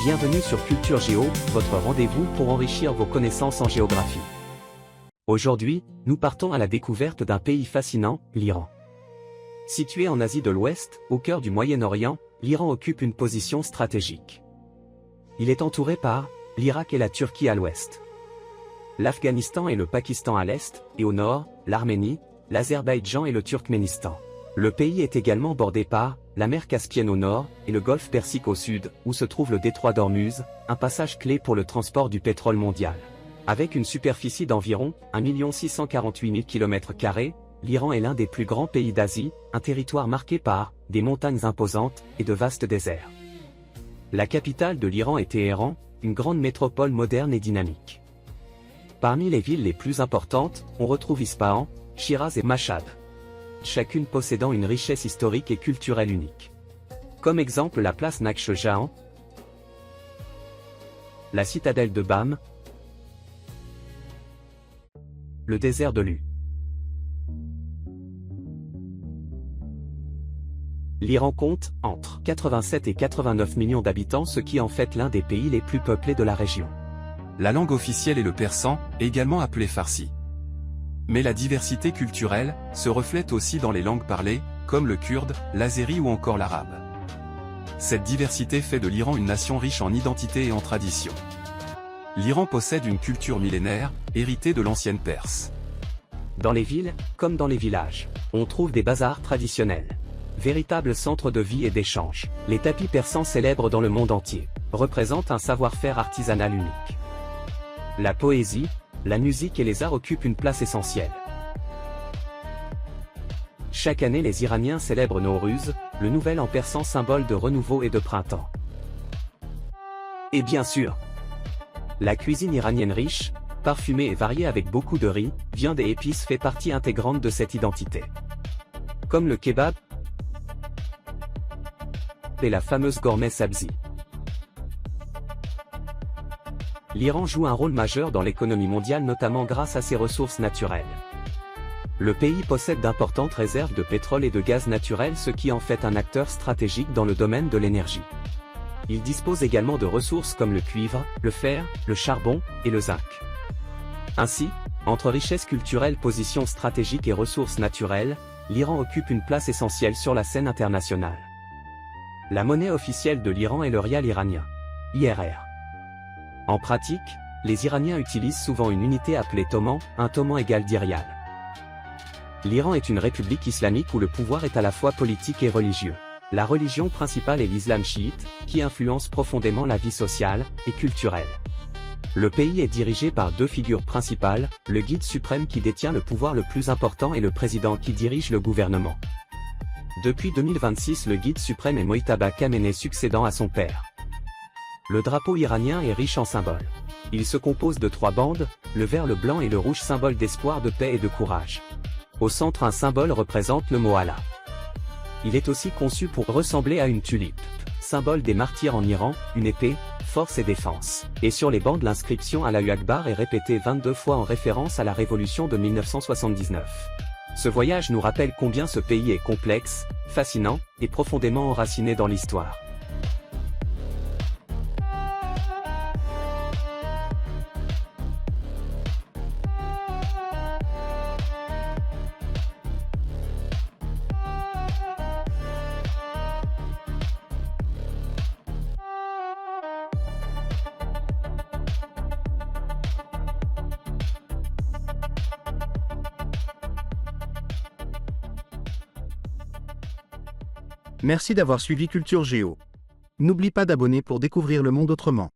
Bienvenue sur Culture Géo, votre rendez-vous pour enrichir vos connaissances en géographie. Aujourd'hui, nous partons à la découverte d'un pays fascinant, l'Iran. Situé en Asie de l'Ouest, au cœur du Moyen-Orient, l'Iran occupe une position stratégique. Il est entouré par l'Irak et la Turquie à l'ouest, l'Afghanistan et le Pakistan à l'est, et au nord, l'Arménie, l'Azerbaïdjan et le Turkménistan. Le pays est également bordé par la mer Caspienne au nord et le golfe Persique au sud, où se trouve le détroit d'Ormuz, un passage clé pour le transport du pétrole mondial. Avec une superficie d'environ 1 648 000 km², l'Iran est l'un des plus grands pays d'Asie, un territoire marqué par des montagnes imposantes et de vastes déserts. La capitale de l'Iran est Téhéran, une grande métropole moderne et dynamique. Parmi les villes les plus importantes, on retrouve Ispahan, Shiraz et Mashhad, chacune possédant une richesse historique et culturelle unique. Comme exemple la place Nakhche Jahan, la citadelle de Bam, le désert de Lu. L'Iran compte entre 87 et 89 millions d'habitants, ce qui en fait l'un des pays les plus peuplés de la région. La langue officielle est le persan, également appelé farsi. Mais la diversité culturelle se reflète aussi dans les langues parlées, comme le kurde, l'azéri ou encore l'arabe. Cette diversité fait de l'Iran une nation riche en identité et en tradition. L'Iran possède une culture millénaire, héritée de l'ancienne Perse. Dans les villes, comme dans les villages, on trouve des bazars traditionnels. Véritables centres de vie et d'échange, les tapis persans célèbres dans le monde entier, représentent un savoir-faire artisanal unique. La poésie, la musique et les arts occupent une place essentielle. Chaque année les Iraniens célèbrent Nowruz, le nouvel an persan symbole de renouveau et de printemps. Et bien sûr, la cuisine iranienne riche, parfumée et variée avec beaucoup de riz, viande et épices fait partie intégrante de cette identité. Comme le kebab et la fameuse gourmet sabzi. L'Iran joue un rôle majeur dans l'économie mondiale, notamment grâce à ses ressources naturelles. Le pays possède d'importantes réserves de pétrole et de gaz naturel, ce qui en fait un acteur stratégique dans le domaine de l'énergie. Il dispose également de ressources comme le cuivre, le fer, le charbon et le zinc. Ainsi, entre richesse culturelle, position stratégique et ressources naturelles, l'Iran occupe une place essentielle sur la scène internationale. La monnaie officielle de l'Iran est le rial iranien, IRR. En pratique, les Iraniens utilisent souvent une unité appelée toman, un toman égale 10 rials. L'Iran est une république islamique où le pouvoir est à la fois politique et religieux. La religion principale est l'islam chiite, qui influence profondément la vie sociale et culturelle. Le pays est dirigé par deux figures principales, le guide suprême qui détient le pouvoir le plus important et le président qui dirige le gouvernement. Depuis 2026, le guide suprême est Mojtaba Khamenei, succédant à son père. Le drapeau iranien est riche en symboles. Il se compose de 3 bandes, le vert, le blanc et le rouge, symbole d'espoir, de paix et de courage. Au centre, un symbole représente le mot Allah. Il est aussi conçu pour ressembler à une tulipe, symbole des martyrs en Iran, une épée, force et défense. Et sur les bandes, l'inscription Allahu Akbar est répétée 22 fois en référence à la révolution de 1979. Ce voyage nous rappelle combien ce pays est complexe, fascinant et profondément enraciné dans l'histoire. Merci d'avoir suivi Culture Géo. N'oublie pas d'abonner pour découvrir le monde autrement.